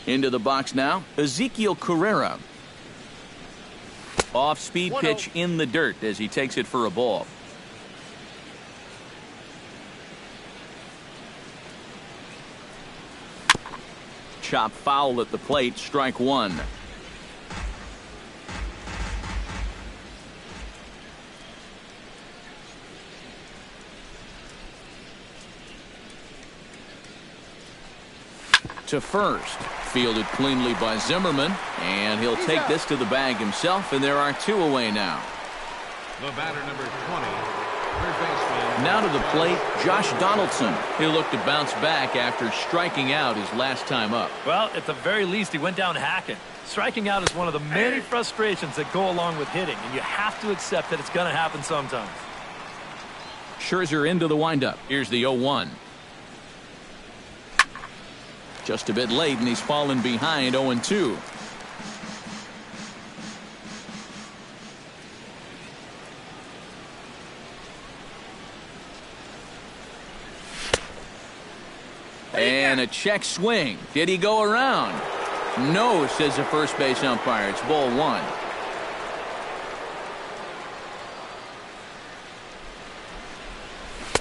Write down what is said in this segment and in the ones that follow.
Into the box now, Ezekiel Carrera. Off-speed pitch in the dirt as he takes it for a ball. Chop foul at the plate, strike one. To first, fielded cleanly by Zimmerman, and he'll take this to the bag himself, and there are two away now. The batter, number 20, third baseman. Now to the plate, Josh Donaldson. He'll look to bounce back after striking out his last time up. Well, at the very least, he went down hacking. Striking out is one of the many frustrations that go along with hitting, and you have to accept that it's going to happen sometimes. Scherzer into the windup. Here's the 0-1. Just a bit late, and he's fallen behind 0-2. And a check swing. Did he go around? No, says the first base umpire. It's ball one.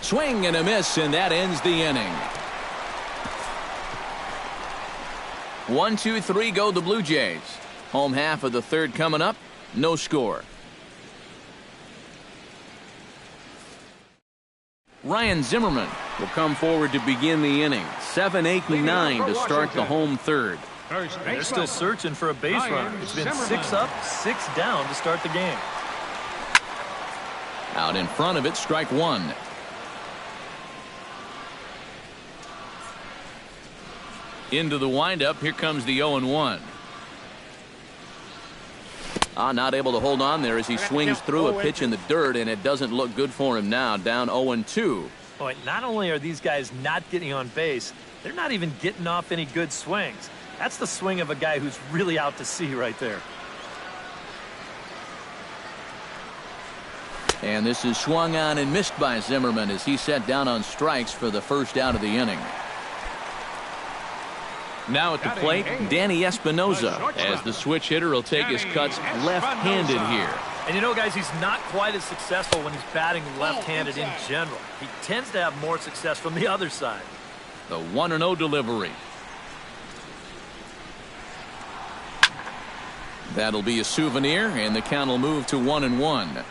Swing and a miss, and that ends the inning. 1, 2, 3 go the Blue Jays. Home half of the third coming up. No score. Ryan Zimmerman will come forward to begin the inning. 7, 8, and 9 to start the home third. They're still searching for a base runner. It's been 6 up, 6 down to start the game. Out in front of it, strike one. Into the windup. Here comes the 0-1. Not able to hold on there as he swings through a pitch in the dirt, and it doesn't look good for him now. Down 0-2. Boy, not only are these guys not getting on base, they're not even getting off any good swings. That's the swing of a guy who's really out to sea right there. And this is swung on and missed by Zimmerman as he set down on strikes for the first out of the inning. Now at the plate, Danny Espinosa, as the switch hitter will take his cuts left-handed here. And you know, guys, he's not quite as successful when he's batting left-handed in general. He tends to have more success from the other side. The 1-0 delivery. That'll be a souvenir, and the count will move to 1-1.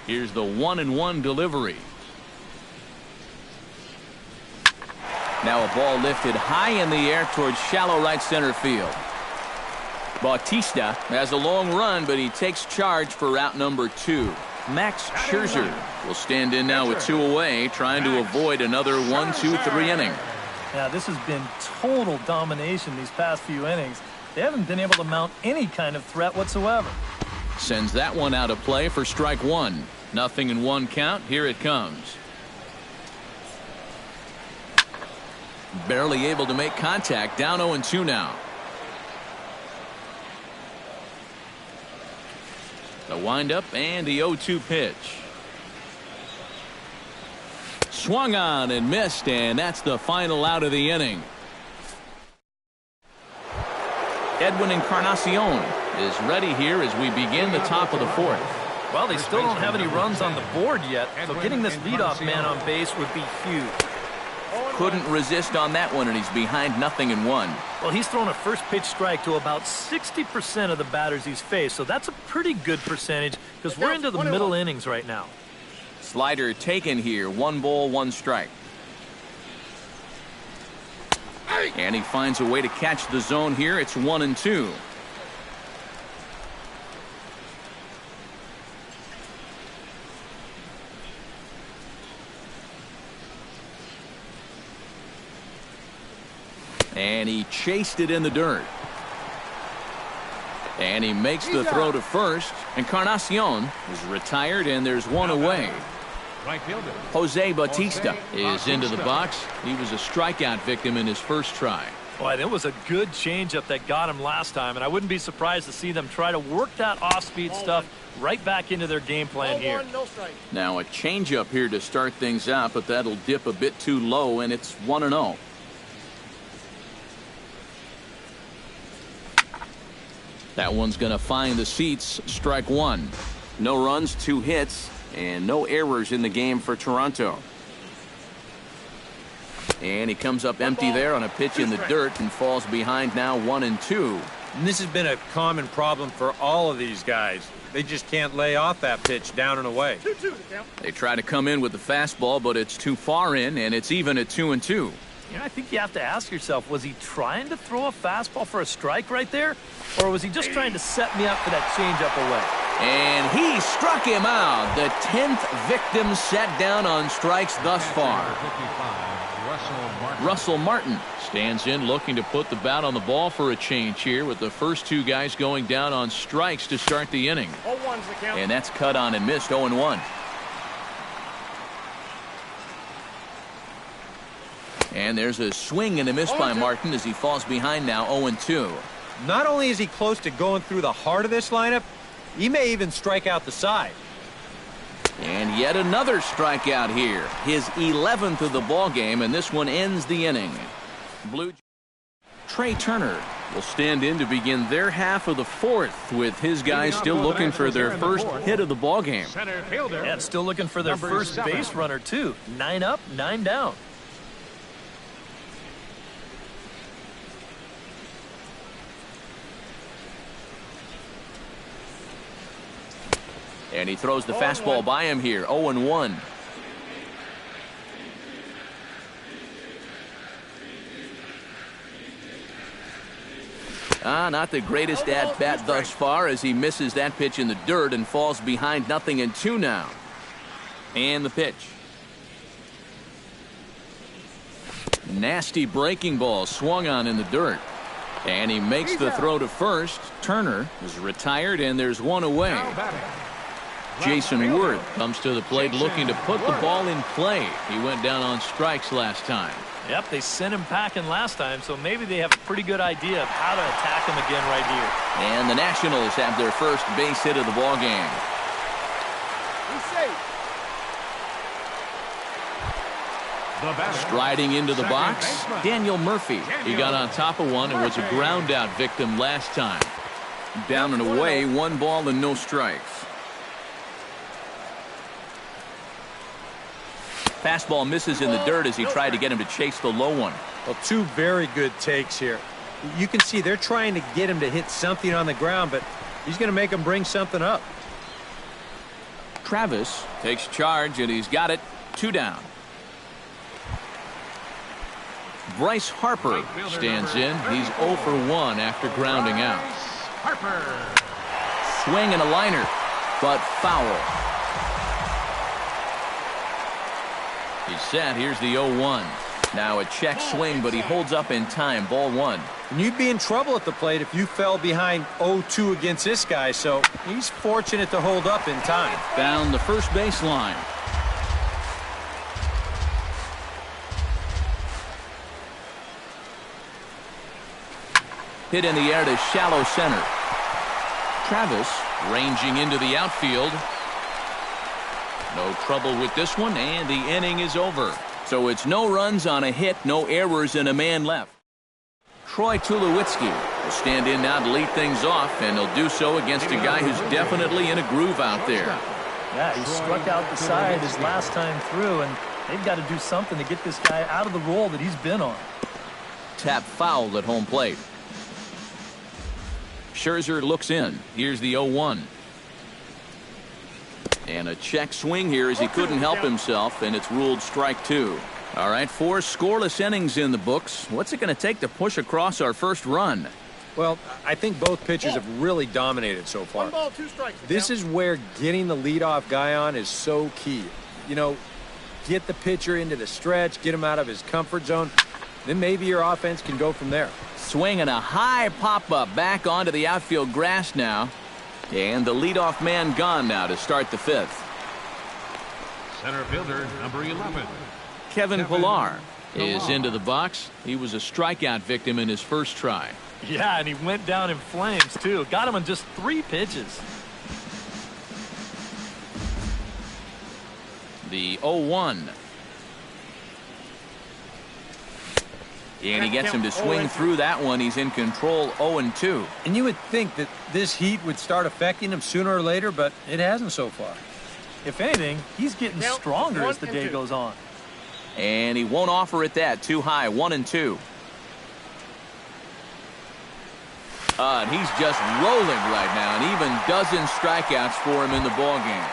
Here's the 1-1 delivery. Now a ball lifted high in the air towards shallow right center field. Bautista has a long run, but he takes charge for route number 2. Max Scherzer will stand in now with 2 away, trying to avoid another 1-2-3 inning. Yeah, this has been total domination these past few innings. They haven't been able to mount any kind of threat whatsoever. Sends that one out of play for strike one. Nothing in one count. Here it comes. Barely able to make contact. Down 0-2 now. The windup and the 0-2 pitch. Swung on and missed, and that's the final out of the inning. Edwin Encarnacion is ready here as we begin the top of the fourth. Well, they still don't have any runs on the board yet, so getting this leadoff man on base would be huge. Couldn't resist on that one, and he's behind 0-1. Well, he's thrown a first pitch strike to about 60% of the batters he's faced, so that's a pretty good percentage because we're into the middle innings right now. Slider taken here. 1 ball, 1 strike. And he finds a way to catch the zone here. It's 1-2. And he chased it in the dirt. And he makes the throw to first. Encarnacion is retired, and there's 1 away. Jose Bautista is into the box. He was a strikeout victim in his first try. Boy, that was a good changeup that got him last time, and I wouldn't be surprised to see them try to work that off-speed stuff right back into their game plan here. Now a changeup here to start things out, but that'll dip a bit too low, and it's 1-0. That one's going to find the seats. Strike one. No runs, 2 hits, and no errors in the game for Toronto. And he comes up empty there on a pitch in the dirt and falls behind now 1-2. And this has been a common problem for all of these guys. They just can't lay off that pitch down and away. They try to come in with the fastball, but it's too far in, and it's even at 2-2. You know, I think you have to ask yourself, was he trying to throw a fastball for a strike right there? Or was he just trying to set me up for that changeup away? And he struck him out. The 10th victim set down on strikes thus far. 55, Russell Martin stands in, looking to put the bat on the ball for a change here, with the first 2 guys going down on strikes to start the inning. And that's cut on and missed. 0-1. And there's a swing and a miss by Martin as he falls behind now 0-2. Not only is he close to going through the heart of this lineup, he may even strike out the side. And yet another strikeout here. His 11th of the ball game, and this one ends the inning. Trey Turner will stand in to begin their half of the 4th, with his guys still looking for their first hit of the ball game. Center fielder. And still looking for their first 7. base runner, too. 9 up, 9 down. And he throws the fastball by him here. 0-1. Not the greatest at bat thus far, as he misses that pitch in the dirt and falls behind 0-2 now. And the pitch. Nasty breaking ball swung on in the dirt. And he makes the throw to first. Turner is retired, and there's one away. Jason Worth comes to the plate looking to put the ball in play. He went down on strikes last time. Yep, they sent him packing last time, so maybe they have a pretty good idea of how to attack him again right here. And the Nationals have their first base hit of the ball game. Striding into the box, Daniel Murphy. He got on top of one and was a ground out victim last time. Down and away, 1 ball and no strikes. Fastball misses in the dirt as he tried to get him to chase the low one. Well, 2 very good takes here. You can see they're trying to get him to hit something on the ground, but he's going to make him bring something up. Travis takes charge, and he's got it. 2 down. Bryce Harper stands in. He's 0 for 1 after grounding out. Harper. Swing and a liner, but foul. He's set. Here's the 0-1. Now a check swing, but he holds up in time. Ball 1. And you'd be in trouble at the plate if you fell behind 0-2 against this guy, so he's fortunate to hold up in time. Down the first base line. Hit in the air to shallow center. Travis ranging into the outfield. No trouble with this one, and the inning is over. So it's no runs on a hit, no errors, and a man left. Troy Tulowitzki will stand in now to lead things off, and he'll do so against a guy who's definitely in a groove out there. Yeah, he struck out the side his last time through, and they've got to do something to get this guy out of the role that he's been on. Tap fouled at home plate. Scherzer looks in. Here's the 0-1. And a check swing here as he couldn't help himself, and it's ruled strike 2. All right, 4 scoreless innings in the books. What's it going to take to push across our first run? Well, I think both pitchers have really dominated so far. 1 ball, 2 strikes. This is where getting the leadoff guy on is so key. You know, get the pitcher into the stretch, get him out of his comfort zone, then maybe your offense can go from there. Swing and a high pop-up back onto the outfield grass now. And the leadoff man gone now to start the 5th. Center fielder, number 11. Kevin Pillar is into the box. He was a strikeout victim in his first try. Yeah, and he went down in flames, too. Got him on just 3 pitches. The 0-1. And he gets him to swing through that one. He's in control 0-2. And you would think that this heat would start affecting him sooner or later, but it hasn't so far. If anything, he's getting stronger as the day goes on. And he won't offer it that. Too high, 1-2. And he's just rolling right now, and even dozen strikeouts for him in the ballgame.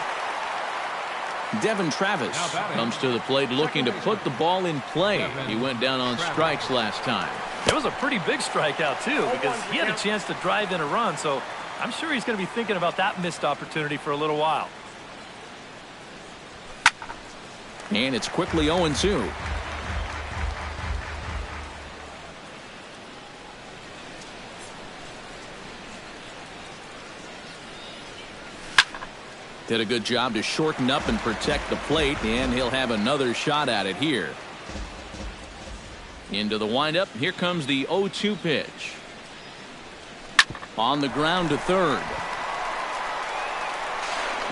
Devin Travis comes to the plate looking to put the ball in play. He went down on strikes last time. It was a pretty big strikeout, too, because he had a chance to drive in a run, so I'm sure he's going to be thinking about that missed opportunity for a little while. And it's quickly 0-2. Did a good job to shorten up and protect the plate, and he'll have another shot at it here. Into the windup. Here comes the 0-2 pitch. On the ground to third.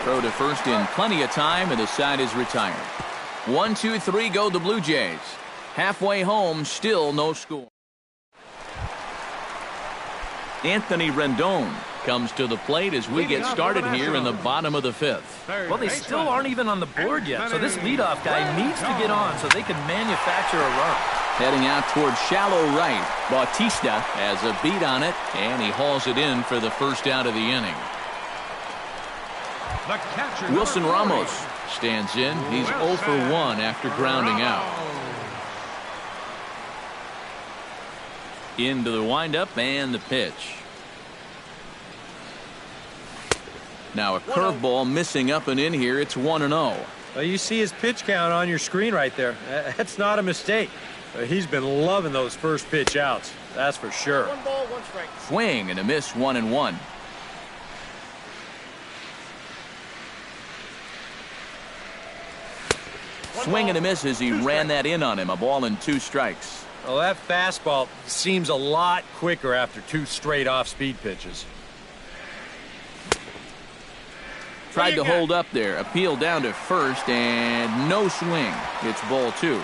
Throw to first in plenty of time, and the side is retired. 1-2-3 go the Blue Jays. Halfway home, still no score. Anthony Rendon comes to the plate as we get started here in the bottom of the fifth. Well, they still aren't even on the board yet, so this leadoff guy needs to get on so they can manufacture a run. Heading out towards shallow right. Bautista has a beat on it, and he hauls it in for the first out of the inning. Wilson Ramos stands in. He's 0 for 1 after grounding out. Into the windup and the pitch. Now a curveball missing up and in here. It's 1-0. Well, you see his pitch count on your screen right there. That's not a mistake. He's been loving those first pitch outs. That's for sure. 1 ball, 1 strike. Swing and a miss, 1-1. Swing and a miss as he ran that in on him. A ball and 2 strikes. Well, that fastball seems a lot quicker after 2 straight off-speed pitches. Tried to hold up there. Appeal down to first, and no swing. It's ball 2.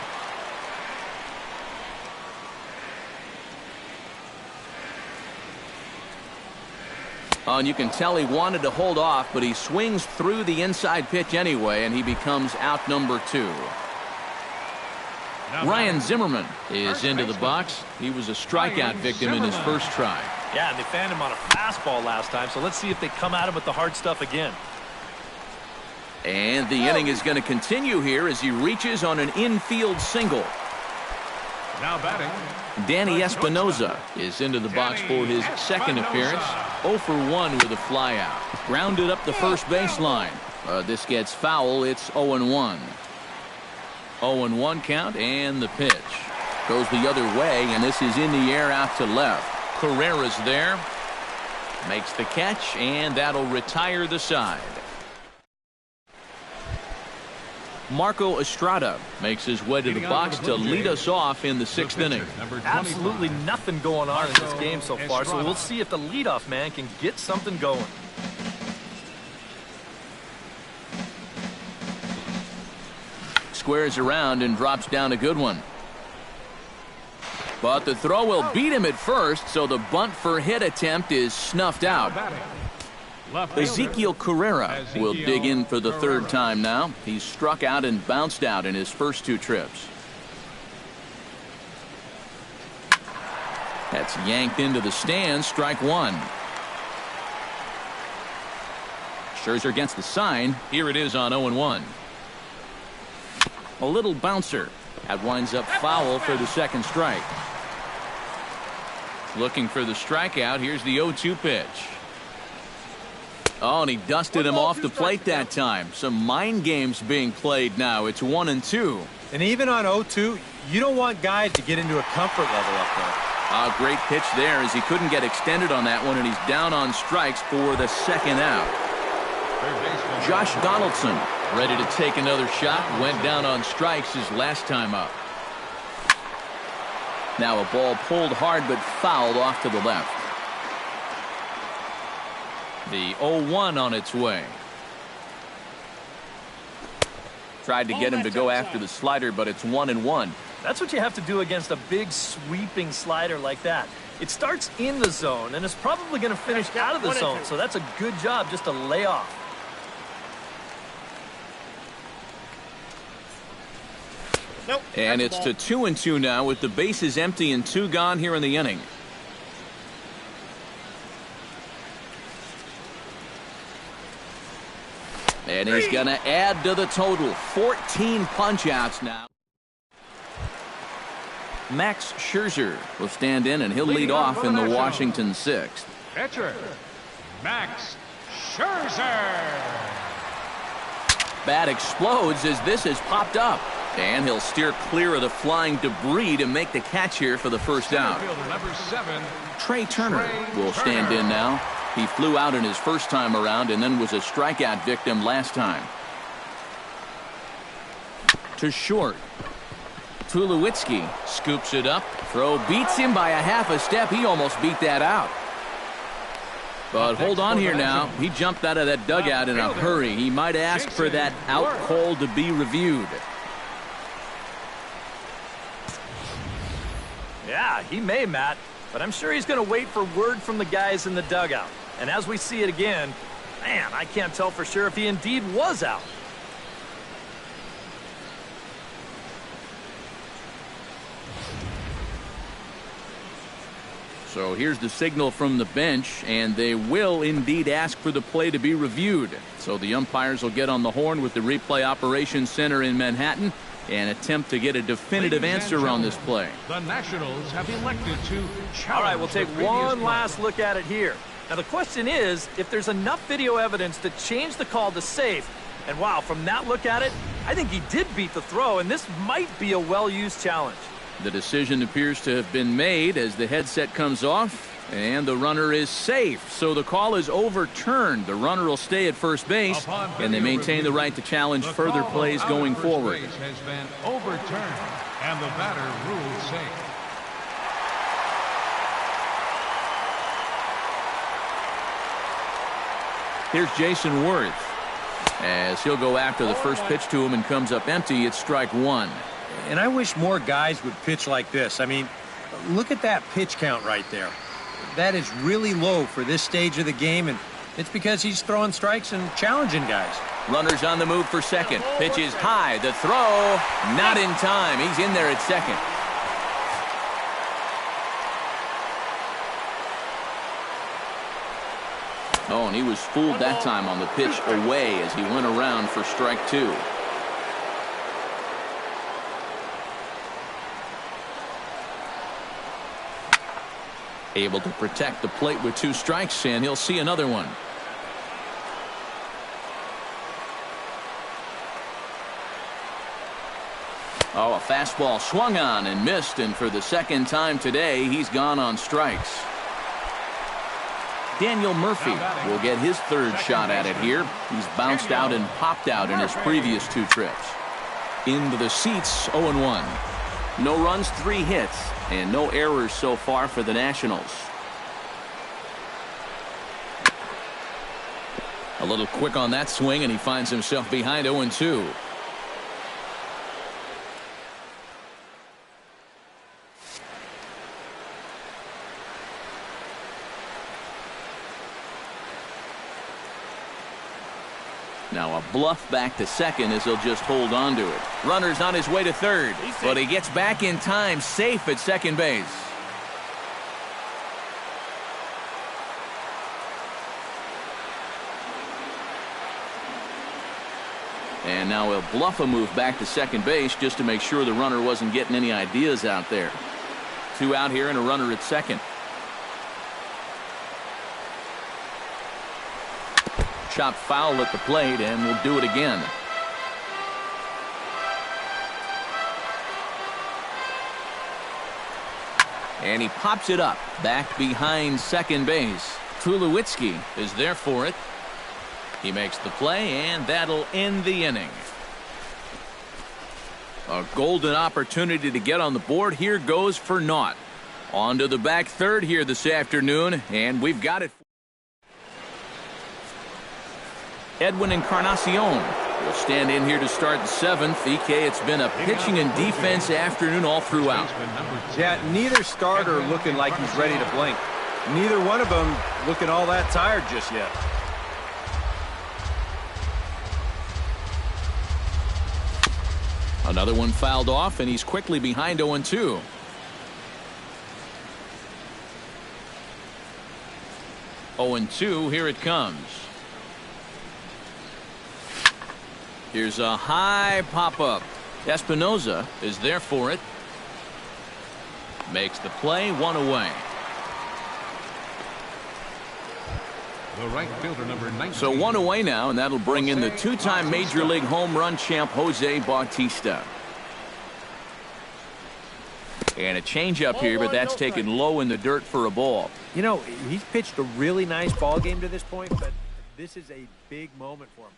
Oh, and you can tell he wanted to hold off, but he swings through the inside pitch anyway, and he becomes out number 2. Ryan Zimmerman is into the box. He was a strikeout victim in his first try. Yeah, and they fanned him on a fastball last time, so let's see if they come at him with the hard stuff again. And the inning is going to continue here as he reaches on an infield single. Now batting, Danny Espinoza is into the box for his second appearance. 0 for 1 with a flyout. Grounded up the first baseline. This gets foul. It's 0-1. 0-1 count, and the pitch goes the other way, and this is in the air out to left. Carrera's there. Makes the catch, and that'll retire the side. Marco Estrada makes his way to the box to lead us off in the 6th inning. Absolutely nothing going on in this game so far, so we'll see if the leadoff man can get something going. Squares around and drops down a good one. But the throw will beat him at first, so the bunt for hit attempt is snuffed out. Ezekiel Carrera will dig in for the 3rd time now. He's struck out and bounced out in his first 2 trips. That's yanked into the stands. Strike 1. Scherzer against the sign. Here it is on 0-1. A little bouncer. That winds up foul for the 2nd strike. Looking for the strikeout. Here's the 0-2 pitch. Oh, and he dusted him off the plate that time. Some mind games being played now. It's 1-2. And even on 0-2, you don't want guys to get into a comfort level up there. Great pitch there as he couldn't get extended on that one, and he's down on strikes for the 2nd out. Josh Donaldson ready to take another shot. Went down on strikes his last time up. Now a ball pulled hard but fouled off to the left. The 0-1 on its way. Tried to get him to go after the slider, but it's 1-1. That's what you have to do against a big sweeping slider like that. It starts in the zone, and it's probably going to finish out of the zone, so that's a good job just to lay off. Nope. And it's to 2-2 now with the bases empty and 2 gone here in the inning. And he's going to add to the total. 14 punch-outs now. Max Scherzer will stand in, and he'll lead off in the Washington 6th. Pitcher, Max Scherzer. Bat explodes as this has popped up. And he'll steer clear of the flying debris to make the catch here for the first out. Fielder number 7. Trey Turner will stand in now. He flew out in his first time around and then was a strikeout victim last time. To short. Tulowitzki scoops it up. Throw beats him by a half a step. He almost beat that out. But hold on here now. He jumped out of that dugout in a hurry. He might ask for that out call to be reviewed. Yeah, he may, Matt, but I'm sure he's going to wait for word from the guys in the dugout. And as we see it again, man, I can't tell for sure if he indeed was out. So here's the signal from the bench, and they will indeed ask for the play to be reviewed. So the umpires will get on the horn with the replay operations center in Manhattan and attempt to get a definitive answer on this play. The Nationals have elected to challenge. All right, we'll take one last look at it here. Now the question is if there's enough video evidence to change the call to safe. And wow, from that look at it, I think he did beat the throw, and this might be a well-used challenge. The decision appears to have been made as the headset comes off, and the runner is safe. So the call is overturned. The runner will stay at first base, and they maintain the right to challenge further plays going forward. Has been overturned, and the batter ruled safe. Here's Jason Worth as he'll go after the first pitch to him and comes up empty. It's strike one. And I wish more guys would pitch like this. I mean, look at that pitch count right there. That is really low for this stage of the game, and it's because he's throwing strikes and challenging guys. Runners on the move for second. Pitch is high. The throw, not in time. He's in there at second. Oh, and he was fooled that time on the pitch away as he went around for strike two. Able to protect the plate with two strikes, and he'll see another one. Oh, a fastball swung on and missed, and for the second time today, he's gone on strikes. Daniel Murphy will get his third shot at it here. He's bounced out and popped out in his previous two trips. Into the seats, 0-1. No runs, 3 hits, and no errors so far for the Nationals. A little quick on that swing, and he finds himself behind 0-2. Now a bluff back to second as he'll just hold on to it. Runner's on his way to third, but he gets back in time, safe at second base. And now he'll bluff a move back to second base just to make sure the runner wasn't getting any ideas out there. 2 out here and a runner at second. Chopped foul at the plate, and we'll do it again. And he pops it up back behind second base. Tulowitzki is there for it. He makes the play, and that'll end the inning. A golden opportunity to get on the board here goes for naught. On to the back third here this afternoon, and we've got it. Edwin Encarnacion We'll stand in here to start the 7th. EK, it's been a pitching and defense afternoon all throughout. Yeah, neither starter looking like he's ready to blink. Neither one of them looking all that tired just yet. Another one fouled off, and he's quickly behind 0-2. Oh, and 2, here it comes. Here's a high pop-up. Espinoza is there for it. Makes the play, 1 away. The right fielder, number 19. So 1 away now, and that'll bring in the 2-time Major League home run champ Jose Bautista. And a changeup here, but that's taken low in the dirt for a ball. You know, he's pitched a really nice ball game to this point, but this is a big moment for him.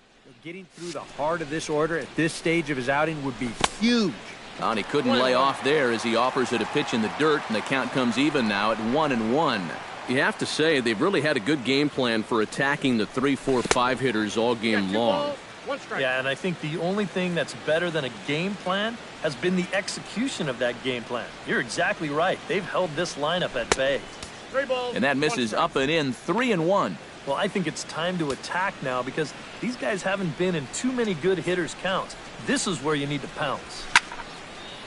Getting through the heart of this order at this stage of his outing would be huge. And he couldn't lay off there as he offers it a pitch in the dirt, and the count comes even now at 1-1. You have to say they've really had a good game plan for attacking the 3, 4, 5 hitters all game long. Yeah, and I think the only thing that's better than a game plan has been the execution of that game plan. You're exactly right. They've held this lineup at bay. And that misses up and in, 3-1. Well, I think it's time to attack now because these guys haven't been in too many good hitters' counts. This is where you need to pounce.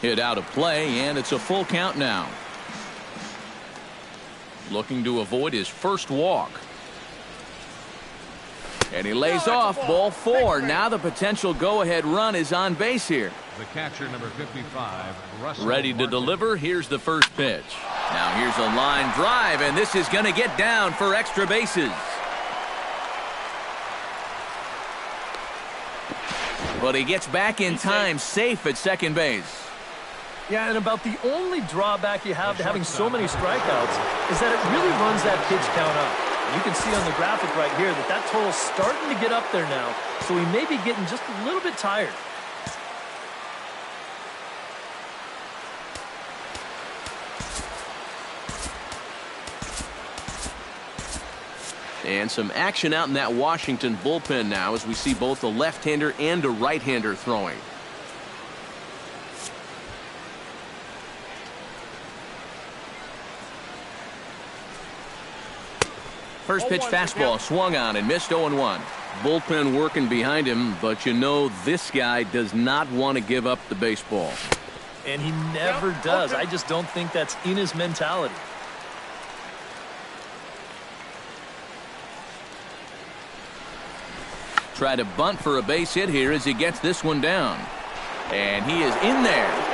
Hit out of play, and it's a full count now. Looking to avoid his first walk. And he lays off, ball 4. Now the potential go-ahead run is on base here. The catcher, number 55, Russell Ready to Martin. deliver. Here's the first pitch. Now here's a line drive, and this is going to get down for extra bases. But he gets back in time, safe at second base. Yeah, and about the only drawback you have to having so many strikeouts is that it really runs that pitch count up. You can see on the graphic right here that that total's starting to get up there now, so he may be getting just a little bit tired. And some action out in that Washington bullpen now as we see both a left-hander and a right-hander throwing. First pitch fastball swung on and missed 0-1. Bullpen working behind him, but you know this guy does not want to give up the baseball. And he never does. I just don't think that's in his mentality. Try to bunt for a base hit here as he gets this one down. And he is in there.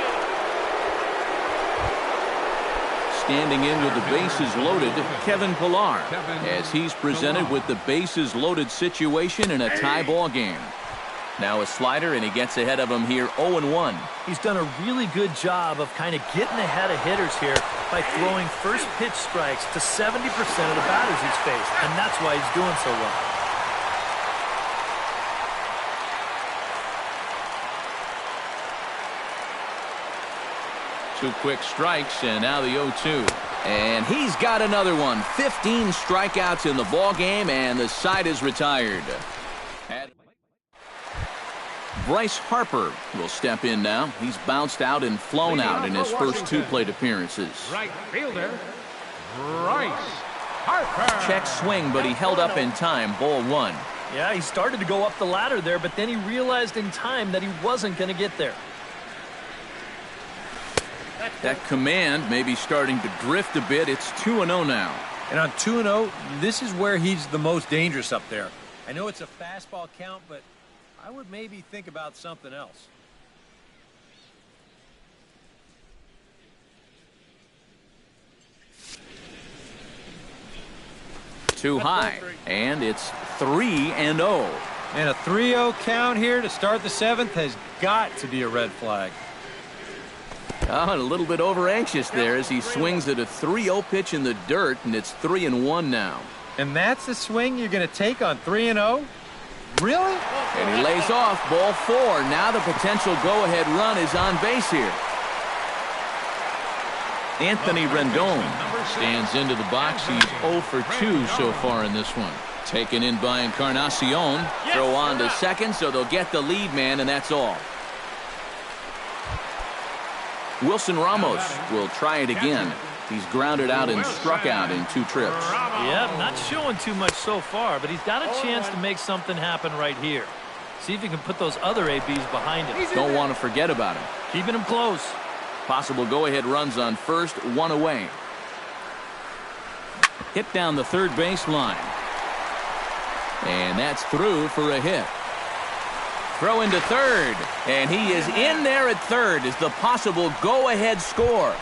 Standing in with the bases loaded, Kevin Pillar, as he's presented with the bases loaded situation in a tie ball game. Now a slider, and he gets ahead of him here 0-1. He's done a really good job of kind of getting ahead of hitters here by throwing first pitch strikes to 70% of the batters he's faced, and that's why he's doing so well. Two quick strikes, and now the 0-2. And he's got another one. 15 strikeouts in the ball game, and the side is retired. Bryce Harper will step in now. He's bounced out and flown out in his first 2 plate appearances. Right fielder, Bryce Harper. Check swing, but he held up in time. Ball 1. Yeah, he started to go up the ladder there, but then he realized in time that he wasn't going to get there. That command may be starting to drift a bit. It's 2-0 now. And on 2-0, this is where he's the most dangerous up there. I know it's a fastball count, but I would maybe think about something else. Too high, and it's 3-0. And a 3-0 count here to start the 7th has got to be a red flag. Oh, and a little bit over anxious there as he swings at a 3-0 pitch in the dirt, and it's 3-1 now. And that's the swing you're going to take on 3-0? Really? And he lays off, ball 4. Now the potential go-ahead run is on base here. Anthony Rendon stands into the box. He's 0 for 2 so far in this one. Taken in by Encarnacion. Throw on to second, so they'll get the lead man, and that's all. Wilson Ramos will try it again. He's grounded out and struck out in 2 trips. Yep, not showing too much so far, but he's got a chance to make something happen right here. See if he can put those other ABs behind him. Don't want to forget about him. Keeping him close. Possible go-ahead runs on first, 1 away. Hit down the third base line. And that's through for a hit. Throw into third. And he is in there at third as the possible go-ahead score.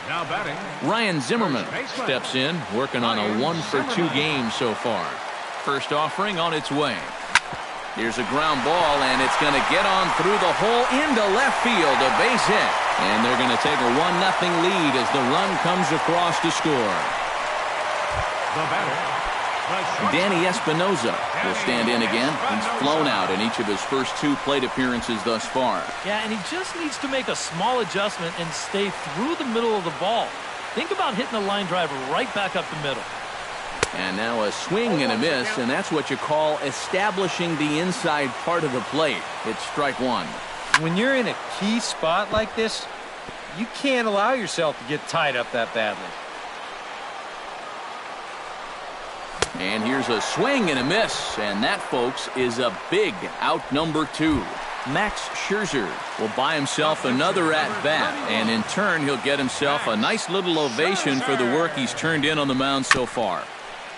Now batting, Ryan Zimmerman steps in, working on a 1-for-2 game so far. First offering on its way. Here's a ground ball, and it's going to get on through the hole into left field, a base hit. And they're going to take a 1-0 lead as the run comes across to score. the batter. Danny Espinoza will stand in again. He's flown out in each of his first 2 plate appearances thus far. Yeah, and he just needs to make a small adjustment and stay through the middle of the ball. Think about hitting a line drive right back up the middle. And now a swing and a miss, and that's what you call establishing the inside part of the plate. It's strike 1. When you're in a key spot like this, you can't allow yourself to get tied up that badly. And here's a swing and a miss, and that, folks, is a big out number 2. Max Scherzer will buy himself another at-bat, and in turn he'll get himself a nice little ovation for the work he's turned in on the mound so far.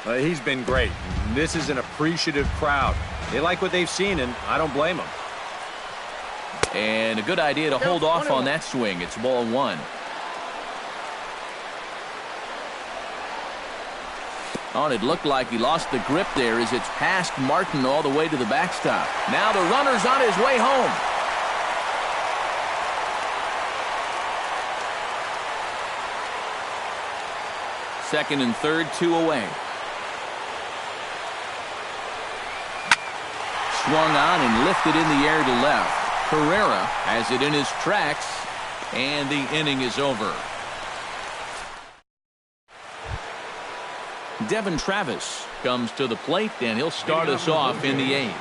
He's been great. This is an appreciative crowd. They like what they've seen, and I don't blame them. And a good idea to hold off on that swing. It's ball 1. Oh, and it looked like he lost the grip there as it's past Martin all the way to the backstop. Now the runner's on his way home. Second and third, 2 away. Swung on and lifted in the air to left. Herrera has it in his tracks, and the inning is over. Devin Travis comes to the plate, and he'll start us off in the 8th.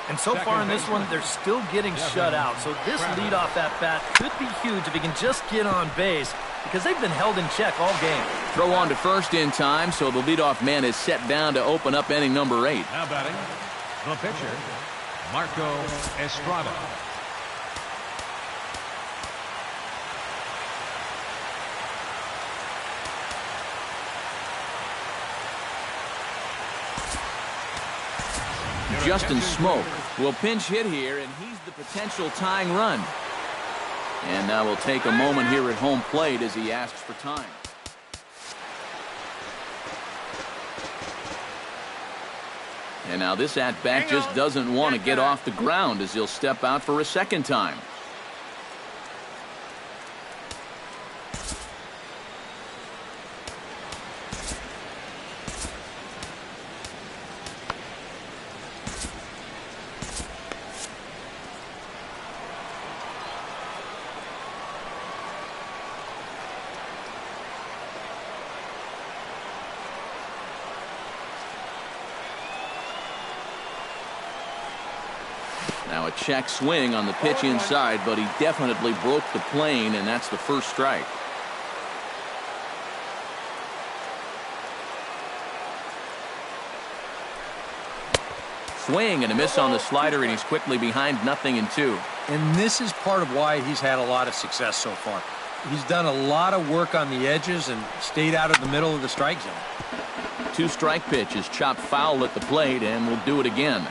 And so far in this one, they're still getting shut out. So this leadoff at-bat could be huge if he can just get on base, because they've been held in check all game. Throw on to first in time, so the leadoff man is set down to open up inning number 8. Now batting, the pitcher, Marco Estrada. Justin Smoke will pinch hit here, and he's the potential tying run. And now we'll take a moment here at home plate as he asks for time. And now this at-bat just doesn't want to get off the ground as he'll step out for a second time. Now a check swing on the pitch inside, but he definitely broke the plane, and that's the first strike. Swing and a miss on the slider, and he's quickly behind 0-2. And this is part of why he's had a lot of success so far. He's done a lot of work on the edges and stayed out of the middle of the strike zone. 2 strike pitches, chopped foul at the plate, and will do it again.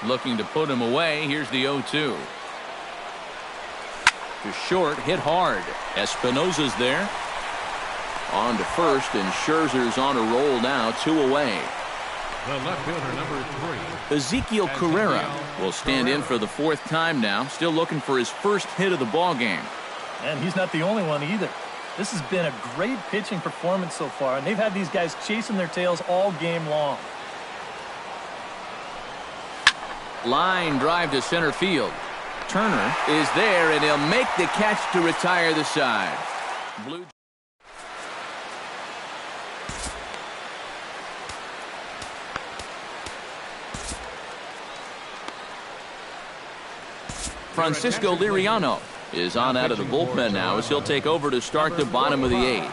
Looking to put him away. Here's the 0-2. To short, hit hard. Espinoza's there. On to first, and Scherzer's on a roll now, 2 away. The left fielder, number 3. Ezekiel Carrera will stand in for the 4th time now, still looking for his first hit of the ball game. And he's not the only one either. This has been a great pitching performance so far, and they've had these guys chasing their tails all game long. Line drive to center field. Turner is there, and he'll make the catch to retire the side. Blue. Francisco Liriano is on out of the bullpen now as he'll take over to start the bottom of the 8th.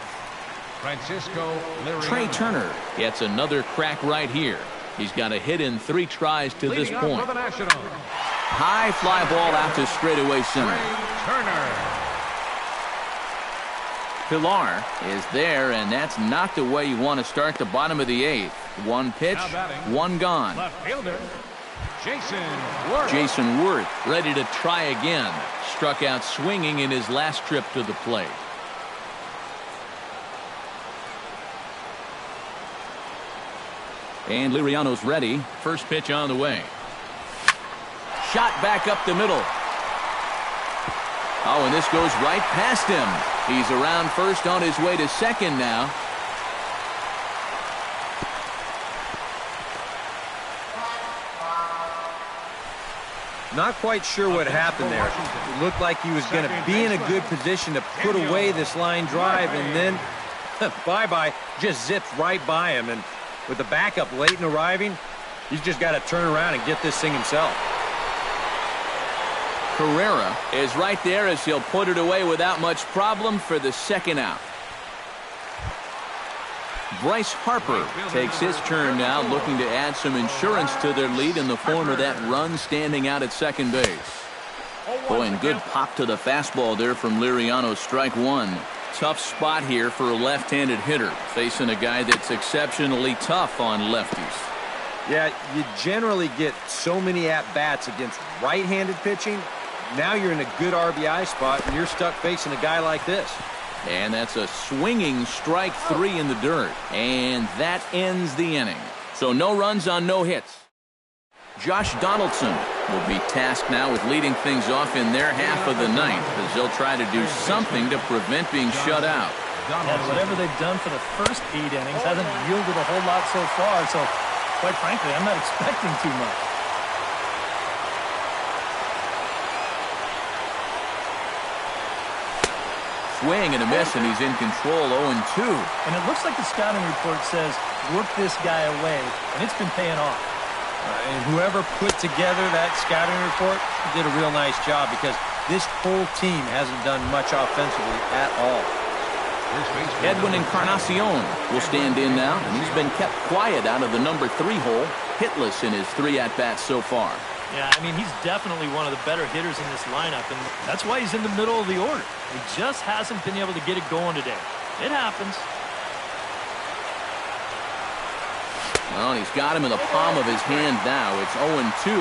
Francisco Liriano. Trey Turner gets another crack right here. He's got a hit in 3 tries to this Leading off point. for the Nationals, High fly ball out to straightaway center. Turner. Pilar is there, and that's not the way you want to start the bottom of the 8th. 1 pitch, Now batting. 1 gone. Left fielder, Jason Worth. Jason Worth ready to try again. Struck out swinging in his last trip to the plate. And Liriano's ready. First pitch on the way. Shot back up the middle. Oh, and this goes right past him. He's around first on his way to second now. Not quite sure what happened there. It looked like he was going to be in a good position to put away this line drive, and then bye-bye, just zips right by him. And with the backup late in arriving, he's just got to turn around and get this thing himself. Carrera is right there as he'll put it away without much problem for the second out. Bryce Harper takes his turn now, looking to add some insurance to their lead in the form of that run standing out at second base. Boy, and good pop to the fastball there from Liriano. Strike 1. Tough spot here for a left-handed hitter, facing a guy that's exceptionally tough on lefties. Yeah, you generally get so many at-bats against right-handed pitching. Now you're in a good RBI spot, and you're stuck facing a guy like this. And that's a swinging strike 3 in the dirt. And that ends the inning. So no runs on no hits. Josh Donaldson will be tasked now with leading things off in their half of the 9th as they'll try to do something to prevent being shut out. And whatever they've done for the first 8 innings hasn't yielded a whole lot so far. So, quite frankly, I'm not expecting too much. Swing and a miss, and he's in control 0-2. And it looks like the scouting report says, work this guy away, and it's been paying off. And whoever put together that scouting report did a real nice job, because this whole team hasn't done much offensively at all. Edwin Encarnacion will stand in now, and he's been kept quiet out of the number 3 hole, hitless in his 3 at-bats so far. Yeah, I mean, he's definitely one of the better hitters in this lineup, and that's why he's in the middle of the order. He just hasn't been able to get it going today. It happens. Well, and he's got him in the palm of his hand now. It's 0-2.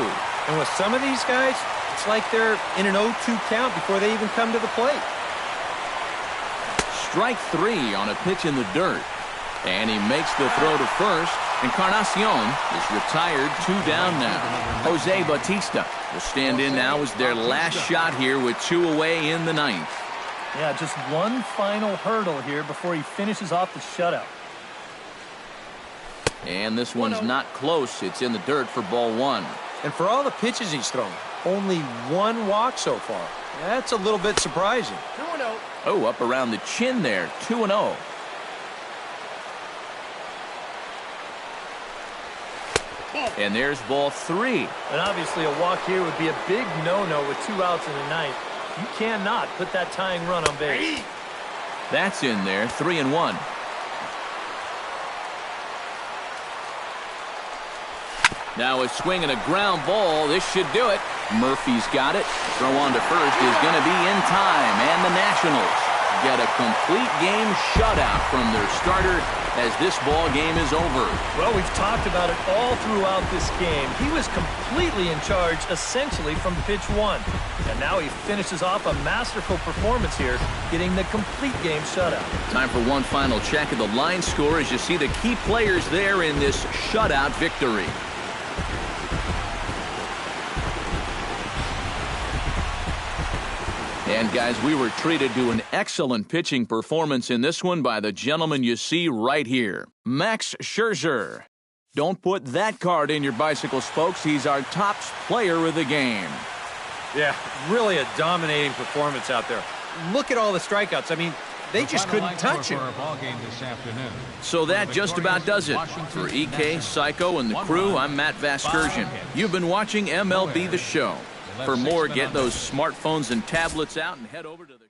And with some of these guys, it's like they're in an 0-2 count before they even come to the plate. Strike 3 on a pitch in the dirt. And he makes the throw to first. Encarnacion is retired, 2 down now. Jose Bautista will stand in now as their last shot here with 2 away in the 9th. Yeah, just one final hurdle here before he finishes off the shutout. And this one's not close. It's in the dirt for ball 1. And for all the pitches he's thrown, only 1 walk so far. That's a little bit surprising. 2-0. Oh, up around the chin there, 2-0. And there's ball 3. And obviously a walk here would be a big no-no with 2 outs in the 9th. You cannot put that tying run on base. That's in there, 3-1. Now a swing and a ground ball. This should do it. Murphy's got it. Throw on to first is going to be in time. And the Nationals get a complete game shutout from their starter as this ball game is over. Well, we've talked about it all throughout this game. He was completely in charge, essentially, from pitch 1. And now he finishes off a masterful performance here, getting the complete game shutout. Time for one final check of the line score as you see the key players there in this shutout victory. And guys, we were treated to an excellent pitching performance in this one by the gentleman you see right here, Max Scherzer. Don't put that card in your bicycle spokes. He's our top player of the game. Yeah, really a dominating performance out there. Look at all the strikeouts. I mean, they just couldn't touch him. So that just about does it. For EK, Psycho, and the crew, I'm Matt Vasgersian. You've been watching MLB The Show. For more, get those smartphones and tablets out and head over to the